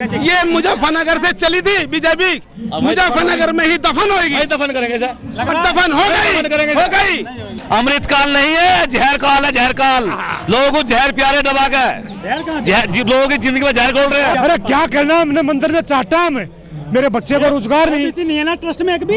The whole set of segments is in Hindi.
ये मुजफ्फरनगर से चली थी बीजेपी, मुजफ्फरनगर में ही दफन होगी। दफन करेंगे सर, दफन हो गई। अमृत काल नहीं है, जहर काल है, जहर काल। लोगों को जहर प्यारे दबा के लोगों की जिंदगी में जहर घोल रहे हैं। अरे क्या करना, हमने मंदिर में चाटा हमें, मेरे बच्चे को रोजगार नहीं है ना ट्रस्ट में एक भी।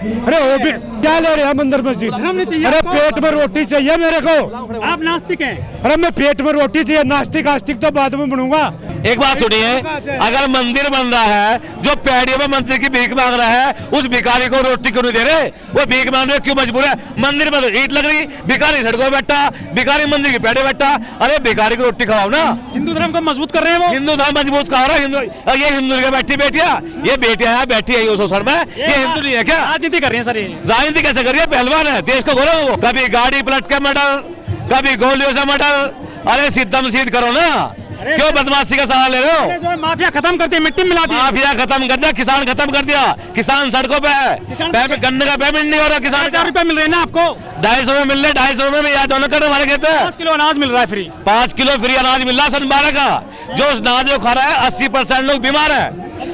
अरे वो भी क्या ले रहे हैं मंदिर मस्जिद। अरे पेट में रोटी चाहिए मेरे को। आप नास्तिक हैं? अरे मैं पेट में रोटी चाहिए, नास्तिक आस्तिक तो बाद में बनूंगा। एक बात सुनिए, अगर मंदिर बन रहा है, जो पैड़ियों में मंदिर की भीख मांग रहा है, उस भिखारी को रोटी क्यों नहीं दे रहे? वो भीख मांग रहे क्यों मजबूर है? मंदिर में ईंट लग रही, भिखारी सड़कों में बैठा, भिखारी मंदिर की पैड़े बैठा। अरे भिखारी को रोटी खवाओ ना। हिंदू धर्म को मजबूत कर रहे हैं वो। हिंदू धर्म मजबूत कहा रहा है। ये हिंदू की बैठी बेटिया, ये बेटिया है बैठी है शोषण में, ये हिंदू नहीं है क्या? राजनीति कर रही है सर ये। राजनीति कैसे करिए? पहलवान है, देश को घोरो। वो कभी गाड़ी पलट के मर्डर, कभी गोलियों से मर्डर। अरे सिद्धम सीध करो ना, क्यों बदमाशी का सहारा ले रहे हो? जो माफिया खत्म कर दी, मिट्टी मिला दी। माफिया खत्म कर दिया, किसान खत्म कर दिया। किसान सड़कों पे है, गन्ने का पेमेंट नहीं हो रहा। किसान 4 रुपए मिल रहे हैं ना आपको। 250 में मिल रहे, 250 में याद दोनों कर हमारे कहते हैं 5 किलो अनाज मिल रहा है फ्री। 5 किलो फ्री अनाज मिल रहा है सन 12 का। जो अनाज जो खा रहा है, 80% लोग बीमार है,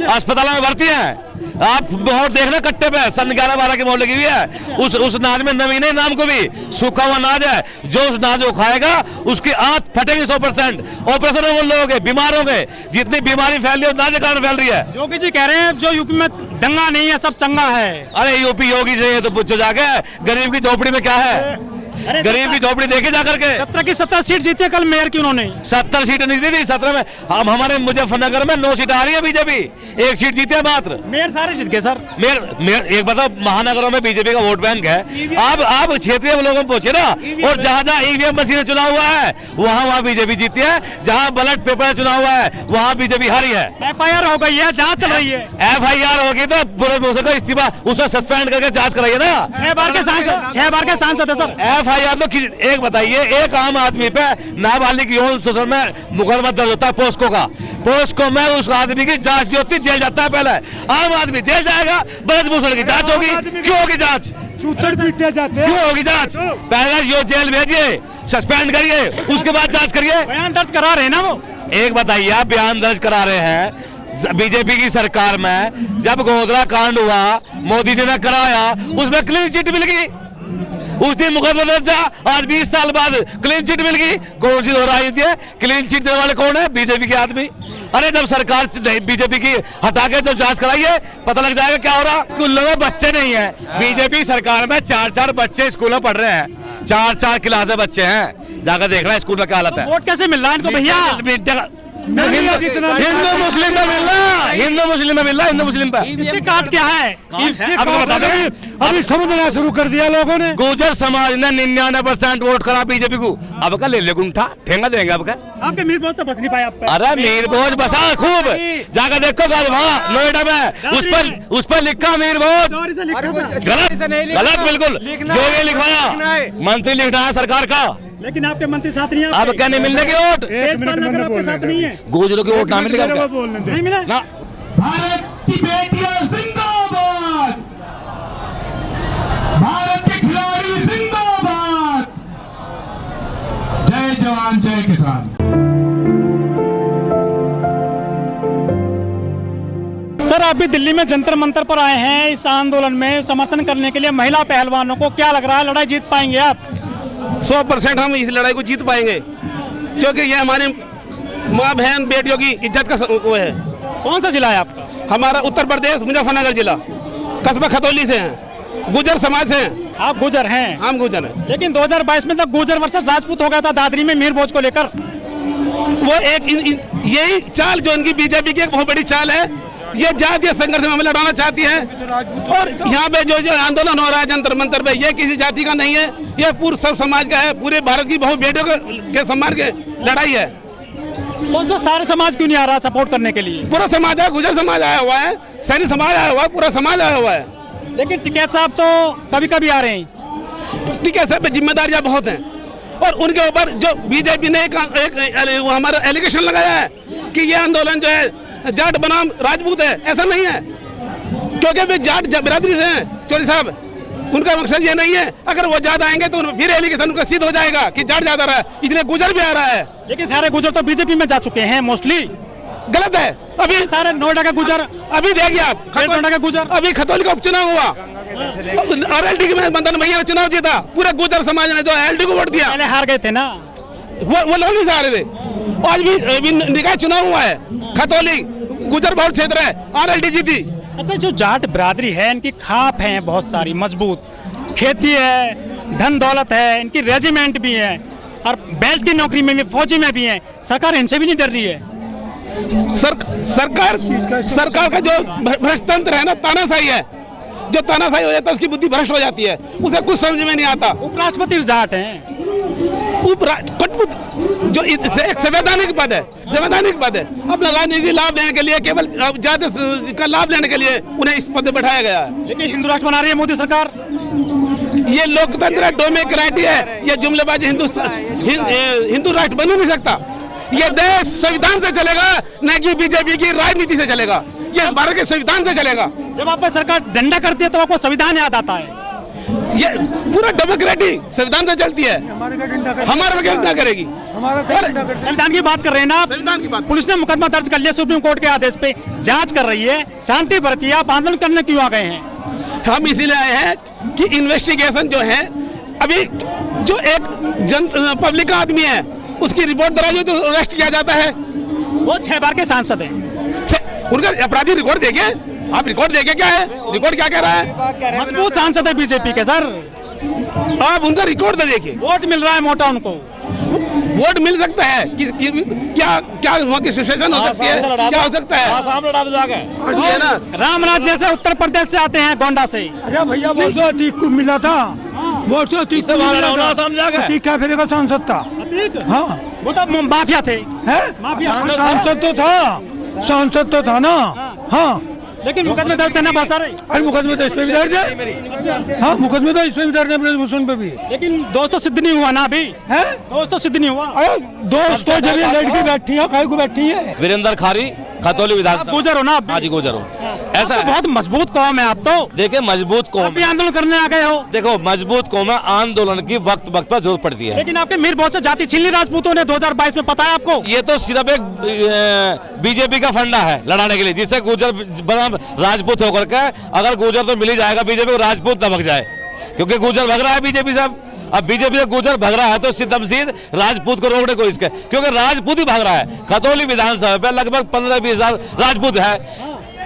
अस्पतालों में भर्ती है। आप बहुत देखना कट्टे पे सन 11-12 की मोहर लगी हुई है। उस अनाज में नवीने नाम को भी सूखा हुआ अनाज है। जो उस अनाज को खाएगा उसकी आंत फटेगी 100%। ऑपरेशन हो लोग बीमार हो गए। जितनी बीमारी फैल रही है अनाज के कारण फैल रही है। योगी जी कह रहे हैं जो यूपी में दंगा नहीं है, सब चंगा है। अरे यूपी योगी जी तो पूछो जाके, गरीब की झोपड़ी में क्या है? गरीब की झोपड़ी देखी जाकर के। 17 की 17 सीट जीती है कल मेयर की उन्होंने। 70 सीट नहीं दी थी, 17 में हम हमारे मुजफ्फरनगर में 9 सीट आ रही है बीजेपी, 1 सीट जीती है मात्र। मेयर सारे जीत गए सर। मेयर एक बताओ, महानगरों में बीजेपी का वोट बैंक है। आप क्षेत्रीय लोगों में पहुंचे ना, और जहाँ ईवीएम मशीन चुनाव हुआ है वहाँ बीजेपी जीती है। जहाँ बैलेट पेपर चुनाव हुआ है वहाँ बीजेपी हारी है। FIR हो गई है, जांच चल रही है। FIR होगी तो पूरे का इस्तीफा, उसे सस्पेंड करके जांच कराइए ना। 6 बार के सांसद है सर। FIR तो एक बताइए, एक आम आदमी पे नाबालिग यौन शोषण में मुकदमा दर्ज होता है पोस्को में उस आदमी की जांच जो होती जेल जाता है। पहले आम आदमी जेल जाएगा, ब्रजभूषण की जांच होगी। क्यों होगी जांच? चूतर पीटे जाते हैं। क्यों होगी जांच? पहले जो जेल भेजिए, सस्पेंड करिए, उसके बाद जांच करिए। बयान दर्ज करा रहे हैं ना वो। एक बताइए, आप बयान दर्ज करा रहे हैं बीजेपी की सरकार में। जब गोधरा कांड हुआ, मोदी जी ने कराया, उसमें क्लीन चिट मिल गई। उस दिन मुकदमा दर्ज, आज 20 साल बाद क्लीन चिट मिल गई। कौन सी हो रही थी? क्लीन चिट देने वाले कौन है? बीजेपी के आदमी। अरे जब सरकार बीजेपी की हटा के जब जांच कराइए, पता लग जाएगा क्या हो रहा। स्कूलों में बच्चे नहीं है, बीजेपी सरकार में 4-4 बच्चे स्कूल में पढ़ रहे हैं, 4-4 क्लास में बच्चे हैं। जाकर देख रहे हैं स्कूल में क्या हालत है। वोट कैसे मिल रहा है इनको भैया? हिंदू मुस्लिम में मिल रहा, हिंदू मुस्लिम में मिल रहा, हिंदू मुस्लिम पे। इसके काट क्या है? आपको बता दें, अभी समझना शुरू कर दिया लोगों ने। गुर्जर समाज ने 99% वोट करा बीजेपी को। अब का ले गुंठा ठेंगा देंगे आपका। आपके मीर भोज तो बस नहीं पाए आप पे। अरे मीर भोज बसा खूब, जाकर देखो वहाँ नोएडा में, उस पर लिखा मीर भोज। गलत बिल्कुल, जो ये लिखवाया मंत्री लिखना है सरकार का। लेकिन आपके मंत्री साथ नहीं है। अब क्या नहीं मिलने की वोट? आपके साथ नहीं है। गुर्जरों की वोट ना मिलेगा, नहीं मिला ना। भारत की बेटियां जिंदाबाद, भारत के खिलाड़ी जिंदाबाद। जय जवान जय किसान। सर अभी दिल्ली में जंतर मंतर पर आए हैं इस आंदोलन में समर्थन करने के लिए महिला पहलवानों को। क्या लग रहा है, लड़ाई जीत पाएंगे आप? 100% हम इस लड़ाई को जीत पाएंगे, क्योंकि ये हमारे माँ बहन बेटियों की इज्जत का वो है। कौन सा जिला है आपका? हमारा उत्तर प्रदेश मुजफ्फरनगर जिला, कस्बा खतौली से हैं, गुजर समाज से हैं। आप गुजर हैं? हम गुजर हैं। लेकिन 2022 में तक गुजर वर्सेस राजपूत हो गया था दादरी में मीर भोज को लेकर। वो एक यही चाल जो इनकी बीजेपी की एक बहुत बड़ी चाल है। ये जातीय संघर्ष में हमें लड़ाना चाहती है। और यहाँ पे जो आंदोलन हो रहा है जंतर मंतर पे, ये किसी जाति का नहीं है, ये पूरे सब समाज का है। पूरे भारत की बहुत बेटियों के सम्मान के लड़ाई है। तो उसमें सारे समाज क्यों नहीं आ रहा सपोर्ट करने के लिए? पूरा समाज है, गुजर समाज आया हुआ है, सैनिक समाज आया हुआ है, पूरा समाज आया हुआ है। लेकिन टिकैत साहब तो कभी कभी आ रहे हैं। टिकैत साहब पे जिम्मेदारियां बहुत हैं, और उनके ऊपर जो बीजेपी ने एक हमारा एलिगेशन लगाया है कि ये आंदोलन जो है जाट बनाम राजपूत है। ऐसा नहीं है, क्योंकि वे जाट बिरादरी से हैं चौधरी साहब। उनका मकसद ये नहीं है। अगर वो ज्यादा आएंगे तो फिर एलिगेशन उनका सिद्ध हो जाएगा कि जाट ज्यादा रहा है, इसलिए गुजर भी आ रहा है। लेकिन सारे गुजर तो बीजेपी में जा चुके हैं मोस्टली। गलत है। अभी सारे नोएडा का गुजर, अभी देखिए आप नोएडा का गुजर, अभी खतौली का उपचुनाव हुआ, RLD में मदन भैया ने चुनाव जीता, पूरे गुजर समाज ने जो RLD को वोट दिया पहले हार गए थे ना, वो लोग नहीं जा रहे थे। आज भी निकाय चुनाव हुआ है, खतौली गुजर बहुल क्षेत्र है, RLD जीती। अच्छा, जो जाट बिरादरी है इनकी खाप है बहुत सारी मजबूत, खेती है, धन दौलत है, इनकी रेजिमेंट भी है और बेल्ट की नौकरी में भी, फौजी में भी है, सरकार इनसे भी नहीं डर रही है। सरकार का जो भ्रष्ट तंत्र है ना, तानाशाही है, जो तानाशाही हो जाता है उसकी बुद्धि भ्रष्ट हो जाती है, उसे कुछ समझ में नहीं आता। उपराष्ट्रपति जाट हैं, जो एक संवैधानिक पद है, संवैधानिक पद है, अपना राजनीतिक लाभ लेने के लिए, केवल जाति का लाभ लेने के लिए उन्हें इस पद पर बैठाया गया है। लेकिन हिंदू राष्ट्र बना रही है मोदी सरकार। ये लोकतंत्र है, डेमोक्रेसी है, ये जुमलेबाजी हिंदू राष्ट्र बन नहीं सकता। ये देश संविधान से चलेगा, न कि बीजेपी की राजनीति से चलेगा, ये भारत के संविधान से चलेगा। जब आप सरकार डंडा करती है तो आपको संविधान याद आता है। ये पूरा डेमोक्रेसी संविधान से चलती है, हमारे वकील क्या करेगी? संविधान की बात कर रहे हैं ना आप? संविधान की बात। पुलिस ने मुकदमा दर्ज कर लिया सुप्रीम कोर्ट के आदेश पे, जांच कर रही है, शांति बरती है, आप आंदोलन करने क्यों आ गए हैं? हम इसीलिए आए हैं कि इन्वेस्टिगेशन जो है, अभी जो एक पब्लिक का आदमी है उसकी रिपोर्ट दर्ज हो तो अरेस्ट किया जाता है। वो 6 बार के सांसद हैं। उनका अपराधी रिकॉर्ड देखिए, आप रिकॉर्ड देखिए क्या है, रिकॉर्ड क्या कह रहा है? मजबूत सांसद है बीजेपी के सर, आप उनका रिकॉर्ड तो देखिए। वोट मिल रहा है मोटा उनको, वोट मिल सकता है क्या क्या वहाँ की सिचुएशन हो सकती है, क्या हो सकता है? ये ना राम राज्य से उत्तर प्रदेश से आते हैं, गोंडा से। अरे भैया वो तो अतीक को मिला था, वो तो अतीक को मिला था, अतीक का फिर का सांसद था। हाँ, वो तो माफिया थे, माफिया सांसद तो था ना। हाँ, लेकिन मुकदमे दर्ज थे ना बहुत सारे। अरे मुकदमे तो इसमें भी दर्ज है। हाँ, मुकदमे तो इसमें भी दर्ज है, ब्रजभूषण पे भी। लेकिन दोस्त तो सिद्ध नहीं हुआ ना अभी है, दोस्त तो सिद्ध नहीं हुआ। अरे दोस्त तो जब ये लड़की बैठी है, कहीं को बैठी है। वीरेंद्र खारी, खतौली विधानसभा। गुजर हो ना आप? हाँ जी, गुजर हो। ऐसा तो बहुत मजबूत कौम है आप तो। देखिए, मजबूत कौम, भी आंदोलन करने आ गए हो। देखो मजबूत कौम है, आंदोलन की वक्त वक्त पर जरूरत पड़ती है। लेकिन आपके मीर बहुत से जाति छिल्ली राजपूतों ने 2022 में, पता है आपको? ये तो सिर्फ एक बीजेपी का फंडा है लड़ाने के लिए, जिससे गुजर बनाम राजपूत होकर के, अगर गुजर तो मिल ही जाएगा बीजेपी को, राजपूत दबक जाए, क्योंकि गुजर भग रहा है बीजेपी से। अब बीजेपी से गुजर भग रहा है तो सीध राजपूत को रोकने को इसके, क्योंकि राजपूत ही भाग रहा है। खतौली विधानसभा पे लगभग 15-20 हजार राजपूत है,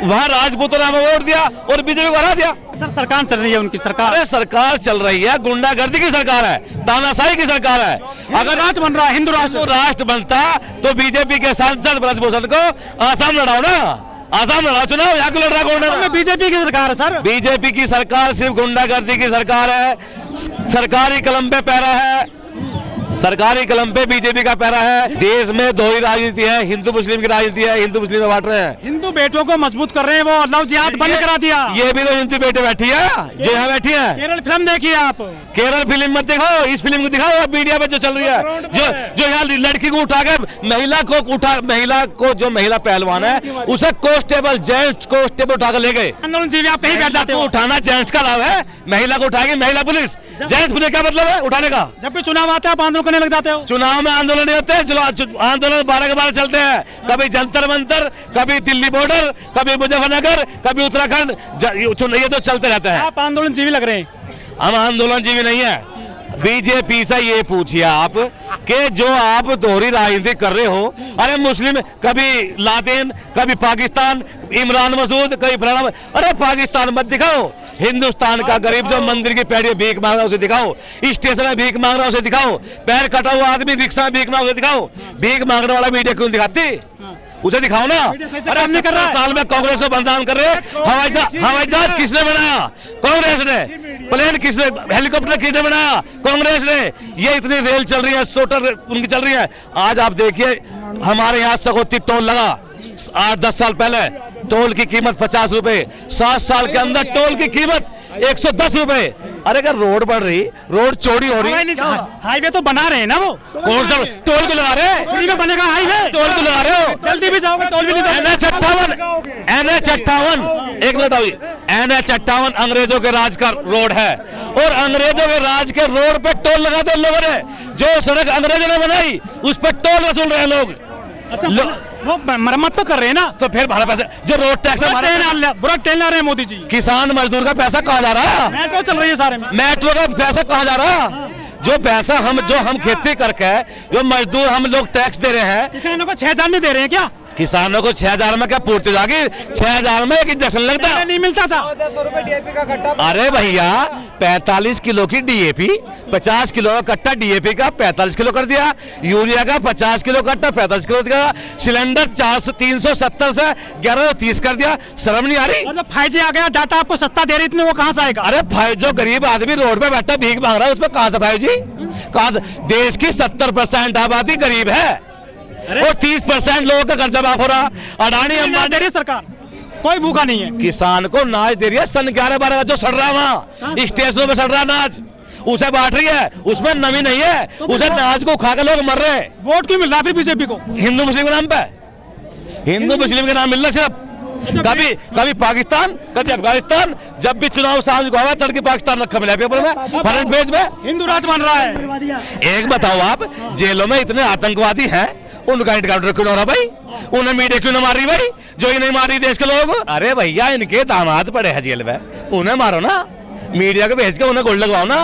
वहाँ राजपूतों ने हमें वोट दिया और बीजेपी को हरा दिया। सर, सरकार चल रही है उनकी सरकार। अरे सरकार चल रही है, गुंडागर्दी की सरकार है, तानाशाही की सरकार है। अगर राष्ट्र बन रहा है, हिंदू राष्ट्र बनता तो बीजेपी के सांसद ब्रजभूषण को आसाम लड़ाओ ना, आसाम लड़ाओ चुनाव, यहाँ को लड़ रहा कौन है? बीजेपी की सरकार है सर। बीजेपी की सरकार सिर्फ गुंडागर्दी की सरकार है, सरकारी कलम पे पैरा है, सरकारी कलम पे बीजेपी का पैरा है। देश में दो ही राजनीति है, हिंदू मुस्लिम की राजनीति है, हिंदू मुस्लिम में बांट रहे हैं। हिंदू बेटों को मजबूत कर रहे हैं, वो लव जिहाद बंद करा दिया। ये भी तो हिंदू बेटे बैठी है, जो यहाँ बैठी है। केरल फिल्म देखिए आप, केरल फिल्म मत दिखाओ, इस फिल्म को दिखाओ मीडिया पे जो चल रही है, जो यहाँ लड़की को उठा के महिला को जो महिला पहलवान है उसे कांस्टेबल, जेंट्स कांस्टेबल उठा कर ले गए। आंदोलन जीवी आप कहीं बैठ जाते हो। उठाना जेंट्स का लाभ है, महिला को उठाएगी महिला पुलिस, जेंट्स पुलिस क्या मतलब है उठाने का? जब भी चुनाव आते हैं आप आंदोलन करने लग जाते हो। चुनाव में आंदोलन नहीं होते, आंदोलन 12 के 12 चलते हैं, कभी जंतर मंतर, कभी दिल्ली बॉर्डर, कभी मुजफ्फरनगर, कभी उत्तराखंड, ये तो चलते रहते हैं। आप आंदोलन जीवी लग रहे हैं। हम आंदोलन जीवी नहीं है। बीजेपी से ये पूछिए आप कि जो आप दोहरी राजनीति कर रहे हो, अरे मुस्लिम कभी लादेन, कभी पाकिस्तान, इमरान मसूद, कभी फलाना, अरे पाकिस्तान मत दिखाओ, हिंदुस्तान का गरीब जो मंदिर की पैड़ी भीख मांग रहा है उसे दिखाओ, स्टेशन में भीख मांग रहा है उसे दिखाओ, पैर कटा हुआ आदमी रिक्शा में भीख मांग उसे दिखाओ। भीख मांगने वाला मीडिया क्यों दिखाती? उसे दिखाओ ना। अरे हमने कर रहा साल में कांग्रेस को बदनाम कर रहे हैं। हवाई जहाज किसने बनाया? कांग्रेस ने। प्लेन किसने, हेलीकॉप्टर किसने बनाया? कांग्रेस ने। ये इतनी रेल चल रही है, स्कूटर उनकी चल रही है। आज आप देखिए हमारे यहाँ सगोती टोल लगा 8-10 साल पहले, टोल की कीमत 50 रुपए, 7 साल के अंदर टोल की कीमत 110 रुपए। अरे अगर रोड बढ़ रही, रोड चौड़ी हो रही, हाईवे तो बना रहे हैं ना, वो कौन सा टोल को लगा रहे? फ्री में बनेगा हाईवे, टोल को लगा रहे हो, जल्दी भी जाओगे टोल भी नहीं। NH58 एक मिनट अभी, NH58 अंग्रेजों के राज का रोड है और अंग्रेजों के राज के रोड पे टोल लगाते लोगों ने, जो सड़क अंग्रेजों ने बनाई उस पर टोल वसूल रहे हैं लोग। वो मरम्मत तो कर रहे हैं ना। तो फिर हमारा पैसा जो रोड टैक्स बुरा ट्रेन ला रहे हैं मोदी जी। किसान मजदूर का पैसा कहाँ जा रहा है? मेट्रो चल रही है सारे में। मेट्रो का पैसा कहाँ जा रहा है? जो पैसा हम खेती करके जो मजदूर हम लोग टैक्स दे रहे हैं, किसानों को 6,000 में दे रहे हैं क्या? किसानों को 6,000 में क्या पूर्ति जाएगी? 6,000 में एक इंजेक्शन लगता है, नहीं मिलता था। अरे भैया 45 किलो की डीएपी, 50 किलो का कट्टा डीएपी का 45 किलो कर दिया, यूरिया का 50 किलो कट्टा 45 किलो दिया, सिलेंडर 370 से 1130 कर दिया। शर्म नहीं आ रही? मतलब 5G आ गया, डाटा आपको सस्ता दे रही, इतने वो कहाँ से आएगा? अरे भाई जो गरीब आदमी रोड पे बैठा भीख मांग रहा है उसमें कहाँ से 5G? कहाँ से? देश की 70% आबादी गरीब है और 30% लोगों का कर्जा माफ हो रहा। अडानी अंबानी दे रही सरकार, कोई भूखा नहीं है। किसान को नाच दे रही है, सन 11-12 का जो सड़ रहा है वहाँ स्टेशनों में सड़ रहा नाच, उसे बांट रही है, उसमें नमी नहीं है, उसे नाच को खा के लोग मर रहे हैं। वोट क्यों मिल रहा है फिर बीजेपी को? हिंदू मुस्लिम के नाम पे, हिंदू मुस्लिम के नाम मिल रहा सिर्फ। कभी पाकिस्तान, कभी अफगानिस्तान, जब भी चुनाव सामने को आवा तड़के पाकिस्तान रखा मिला पेपर में, फ्रंट पेज में हिंदू राज बन रहा है। एक बताओ आप, जेलों में इतने आतंकवादी हैं, उनका एनकाउंटर क्यों ना हो रहा भाई? उन्हें मीडिया क्यों ना मारी भाई, जो ही नहीं मारी देश के लोग? अरे भैया इनके दामाद पड़े हैं जेल में, उन्हें मारो ना, मीडिया को भेज के उन्हें गोल्ड लगवाओ ना।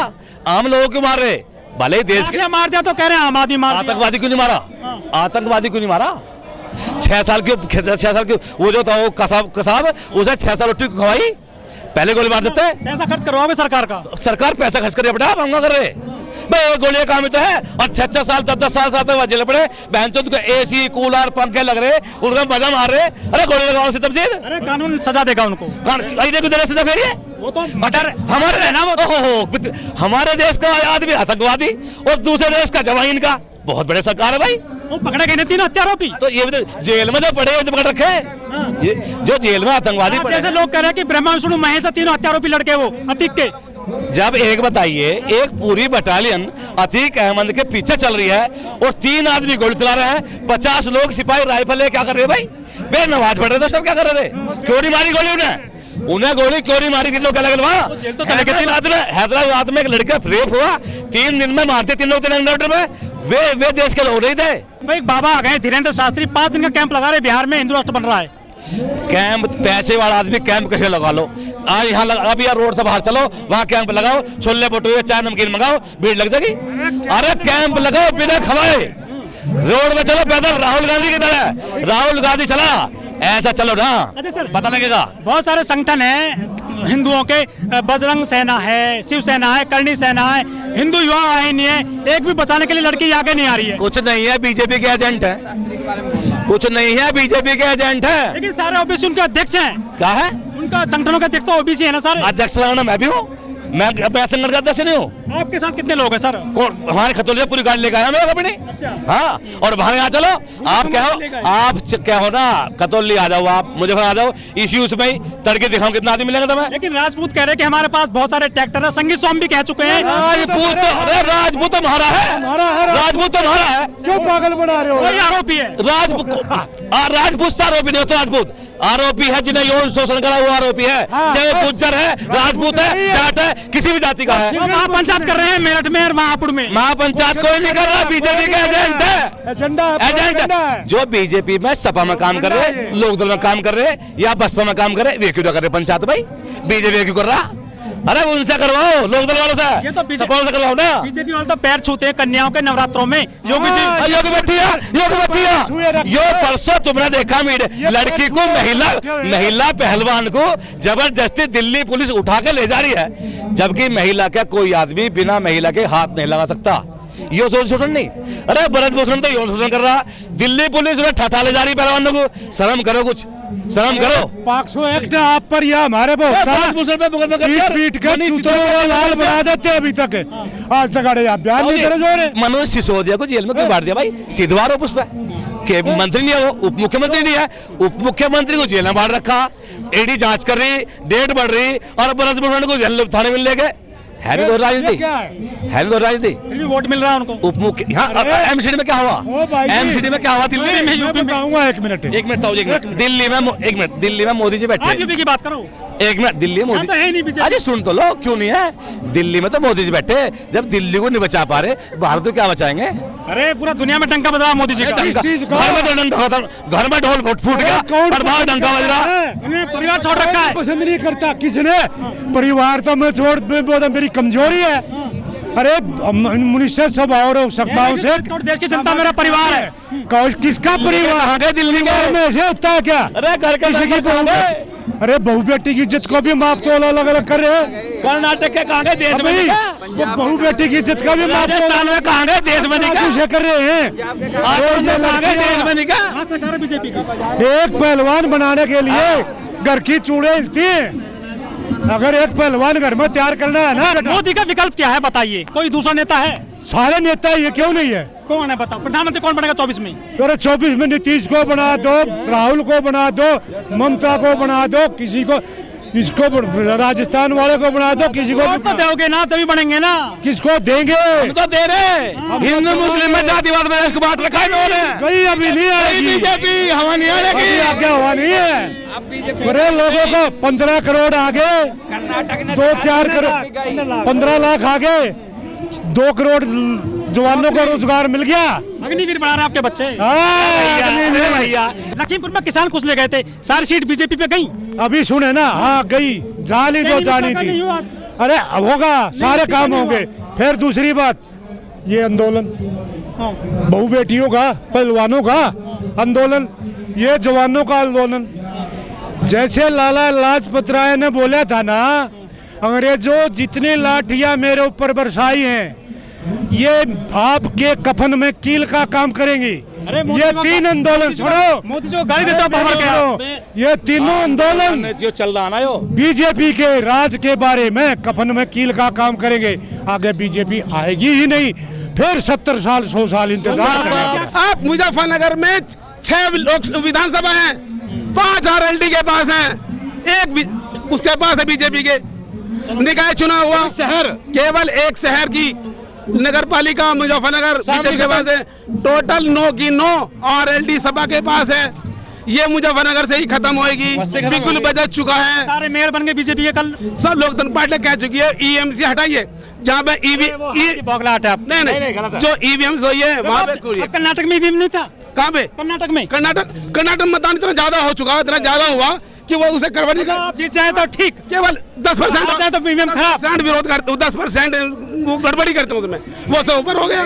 आम लोगों क्यों मार रहे? भले ही देश के मार दिया तो कह रहे हैं आम आदमी मार दिया। आतंकवादी क्यों नहीं मारा? आतंकवादी क्यों नहीं मारा? 6 साल की वो जो था वो कसाब उसे 6 साल रोटी खवाई, पहले गोली मार देते। पैसा खर्च करवाओगे सरकार का? सरकार पैसा खर्च कर बेटा, हम कर रहे भाई, गोलियां काम ही तो है। और 6 साल 10 साल तक जेल पड़े, बहन चोद को एसी कूलर पंखे लग रहे, उनका मजा मार रहे। अरे गोली लगाओ से तमजीद, अरे कानून सजा देगा उनको। सजा फेरी है वो तो हमारे है ना, वो हमारे देश का आदमी आतंकवादी और दूसरे देश का जवान का बहुत बड़े सरकार है भाई। वो पकड़े गए 3 हत्यारोपी, तो ये जेल में जो पड़े हैं पकड़ रखे, ये जो जेल में आतंकवादी पड़े, जैसे लोग कह रहे हैं कि ब्रह्मा विष्णु महेश 3 हत्यारोपी लड़के वो अतीक के। जब एक बताइए, एक पूरी बटालियन अतीक अहमद के पीछे चल रही है और 3 आदमी गोली चला रहे हैं, 50 लोग सिपाही राइफल ले क्या कर रहे हैं भाई? वे नमाज पढ़ रहे थे, सब क्या कर रहे थे? क्यों नहीं मारी गोली उन्हें गोली क्यों नहीं मारी? 3 लोग अलग तो चले गए। हैदराबाद में एक लड़का रेप हुआ, 3 दिन में मारते 3 लोग एनकाउंटर में, वे देश के लोग नहीं थे भाई। बाबा आ गए धीरेन्द्र शास्त्री, 5 दिन का कैंप लगा रहे बिहार में, हिंदू राष्ट्र बन रहा है। कैंप पैसे वाला आदमी कैंप कैसे लगा लो? आज यहाँ अभी यार रोड से बाहर चलो, वहाँ कैंप लगाओ, छोले भटूरे चाय नमकीन मंगाओ, भीड़ लग जाएगी। अरे कैंप लगाओ बिना खवाए, रोड में चलो पैदल, राहुल गांधी की तरह। राहुल गांधी चला, ऐसा चलो ना, अच्छा सर, पता लगेगा। बहुत सारे संगठन हैं हिंदुओं के, बजरंग सेना है, शिव सेना है, करणी सेना है, हिंदू युवा आए नहीं है, एक भी बचाने के लिए लड़की आगे नहीं आ रही है। कुछ नहीं है, बीजेपी के एजेंट है, कुछ नहीं है, बीजेपी के एजेंट है। लेकिन सारे ओबीसी उनके अध्यक्ष हैं। क्या है? उनका संगठनों के अध्यक्ष तो ओबीसी है ना सारे। अध्यक्ष लगाना मैं भी हूँ, मैं संगठन का अध्यक्ष नहीं हूँ। आपके साथ कितने लोग हैं सर? हमारे खतौलिया पूरी गाड़ी लेकर आया मेरा अपनी। अच्छा। हाँ, और बाहर यहाँ चलो, आप कहो ना खतौली आ जाओ, आप मुझे आ जाओ, इसी उसमें तड़के दिखाऊं कितना आदमी मिलेगा तुम्हें। लेकिन राजपूत कह रहे हैं कि हमारे पास बहुत सारे ट्रैक्टर है, संगीत स्वामी भी कह चुके हैं। राजपूत तो हमारा है, राजपूत तो हमारा है, क्यों पागल बना रहे हो? वही आरोपी है। राजपूत से आरोपी नहीं होता, राजपूत आरोपी है जिन्हें यौन शोषण करा हुआ आरोपी है, चाहे गुज्जर है, राजपूत है, जाट है, किसी भी जाति का है। महापंचायत कर रहे हैं मेरठ में और महापुर में। महापंचायत कोई नहीं कर रहा, बीजेपी का एजेंट है, एजेंट जो बीजेपी में सपा में काम कर रहे, लोकदल में काम कर रहे या बसपा में काम कर रहे, वे क्यों कर रहे पंचायत भाई? बीजेपी क्यों कर रहा? अरे उनसे करवाओ, लोकदल वालों से, ये तो सपा से करवाओ ना। बीजेपी वाले तो पैर छूते हैं कन्याओं के नवरात्रों में। योगी परसों तुमने देखा मीडिया, लड़की को महिला पहलवान को जबरदस्ती दिल्ली पुलिस उठा के ले जा रही है, जबकि महिला का कोई आदमी बिना महिला के हाथ नहीं लगा सकता। यो शोषण नहीं, अरे ब्रजभूषण तो यौन शोषण कर रहा, दिल्ली पुलिस उन्हें ठठा ले जा रही पहलवानों को। शर्म करो, कुछ शर्म करो। 500 एक्ट आप पर या हमारे पे पीट के लाल बना देते अभी तक, आज तक अरे आप बयान नहीं करे। मनोज सिसोदिया को जेल में क्यों बांट दिया भाई? सीधा आरोप उस पर, मंत्री नहीं है वो, उप मुख्यमंत्री नहीं है, उप मुख्यमंत्री को जेल में बांट रखा, ईडी जांच कर रही, डेट बढ़ रही, और ब्रजभूषण को जेल थाने में ले गए। है भी तो राजनीति, है भी तो राजनीति, फिर भी वोट मिल रहा है उनको। उप मुख्य एमसीडी में क्या हुआ? एमसीडी में क्या हुआ? दिल्ली में 1 मिनट दिल्ली में मोदी जी बैठे, यूपी की बात करो। एक मिनट, दिल्ली में यहाँ तो है नहीं मोदी, बीजेपी। अरे सुन तो लो, क्यों नहीं है? दिल्ली में तो मोदी जी बैठे, जब दिल्ली को नहीं बचा पा रहे, भारत को क्या बचाएंगे? अरे पूरा दुनिया में डंका बजा मोदी जी का। डंका- चीज का- घर में तो डंका होता, घर में ढोल फूट गया कौन और बाहर डंका बज रहा है। इन्होंने परिवार छोड़ रखा है। पसंद नहीं करता किसने? परिवार तो मैं छोड़ बहुत मेरी कमजोरी है। अरे मनुष्य स्वभाव और आवश्यकताओं से देश की जनता मेरा परिवार है। किसका परिवार? कहाँ गए दिल्ली के? परिवार में ऐसे होता है क्या? अरे घर के किसी की कहाँ बहू गए? अरे बहू बेटी की इज्जत को भी माप तो अलग अलग कर रहे हैं। कर्नाटक के कहाँ गए? देश में अभी नहीं क्या? वो बहू बेटी की इज्जत का भी माप तो राजस्थान में कहाँ गए? देश में नहीं क्या? कैसे कर रहे हैं? आसाम में कहाँ गए? देश में नहीं क्या? हाँ, सरकार है बीजेपी की। एक पहलवान बनाने के लिए घर की चूड़े हिलती हैं। अगर एक पहलवान घर में तैयार करना है ना, मोदी का विकल्प क्या है बताइए? कोई दूसरा नेता है? सारे नेता ये क्यों नहीं है? कौन है बताओ? प्रधानमंत्री कौन बनेगा 24 में? अरे 24 में नीतीश को बना दो, राहुल को बना दो, ममता को बना दो, किसी को इसको राजस्थान वाले को बना दो, किसी को वोट तो दोगे ना तभी बनेंगे ना। किसको देंगे? हम तो दे रहे। हिंदू मुस्लिम में जातिवाद में देश को बांट रखा है इन्होंने। गई अभी नहीं आएगी, बीजेपी हवा नहीं अभी आएगी। आगे हुआ नहीं है। बड़े लोगों को 15 करोड़ आगे, 2-4 करोड़, 15 लाख आगे, 2 करोड़ जवानों को रोजगार मिल गया। अग्निवीर बना रहे हैं आपके बच्चे। अरे भैया, लखीमपुर में किसान कुछ ले गए थे, सारी सीट बीजेपी पे गई। अभी सुने ना, हाँ गई, जाली जो जानी थी। नहीं हुआ। अरे होगा, सारे काम होंगे। फिर दूसरी बात, ये आंदोलन बहू बेटियों का, पहलवानों का आंदोलन, ये जवानों का आंदोलन। जैसे लाला लाजपत राय ने बोला था ना, अंग्रेजों जितनी लाठियां मेरे ऊपर बरसाई हैं, ये आपके कफन में कील का काम करेंगी। अरे मोदी ये को- 3 आंदोलन सुनो, मोदी जी को गाली देता भर के। ये तीनों आंदोलन जो चल रहा ना, यो बीजेपी के राज के बारे में कफन में कील का काम करेंगे। आगे बीजेपी आएगी ही नहीं, फिर 70 साल 100 साल इंतजार करेंगे। आप मुजफ्फरनगर में 6 लोक विधानसभा हैं, 5 आरएलडी के पास हैं, उसके पास है बीजेपी के। निकाय चुनाव हुआ शहर, केवल एक शहर की नगर पालिका मुजफ्फरनगर बीजेपी के पास है। टोटल 9 की 9 आरएलडी सभा के पास है। ये मुजफ्फरनगर से ही खत्म होएगी, बिल्कुल बजट चुका है। सारे मेयर बन गए बीजेपी के कल। सब लोकतंत्र पार्टी कह चुकी है ईएमसी हटाइए, जहाँ पे बौखलाहट है आप। नहीं जो ईवीएम हुई है वहाँ पे करिए। अब कर्नाटक में ईवीएम नहीं था। कहाँ पे? कर्नाटक में। कर्नाटक मतदान इतना ज्यादा हो चुका, इतना ज्यादा हुआ कि वो उसे करवाने का आप जीत जाए तो ठीक, केवल 10% तो ईवीएम खराब। विरोध करते, 10% वो गड़बड़ी करते हैं उसमें, वो सब ऊपर हो गया।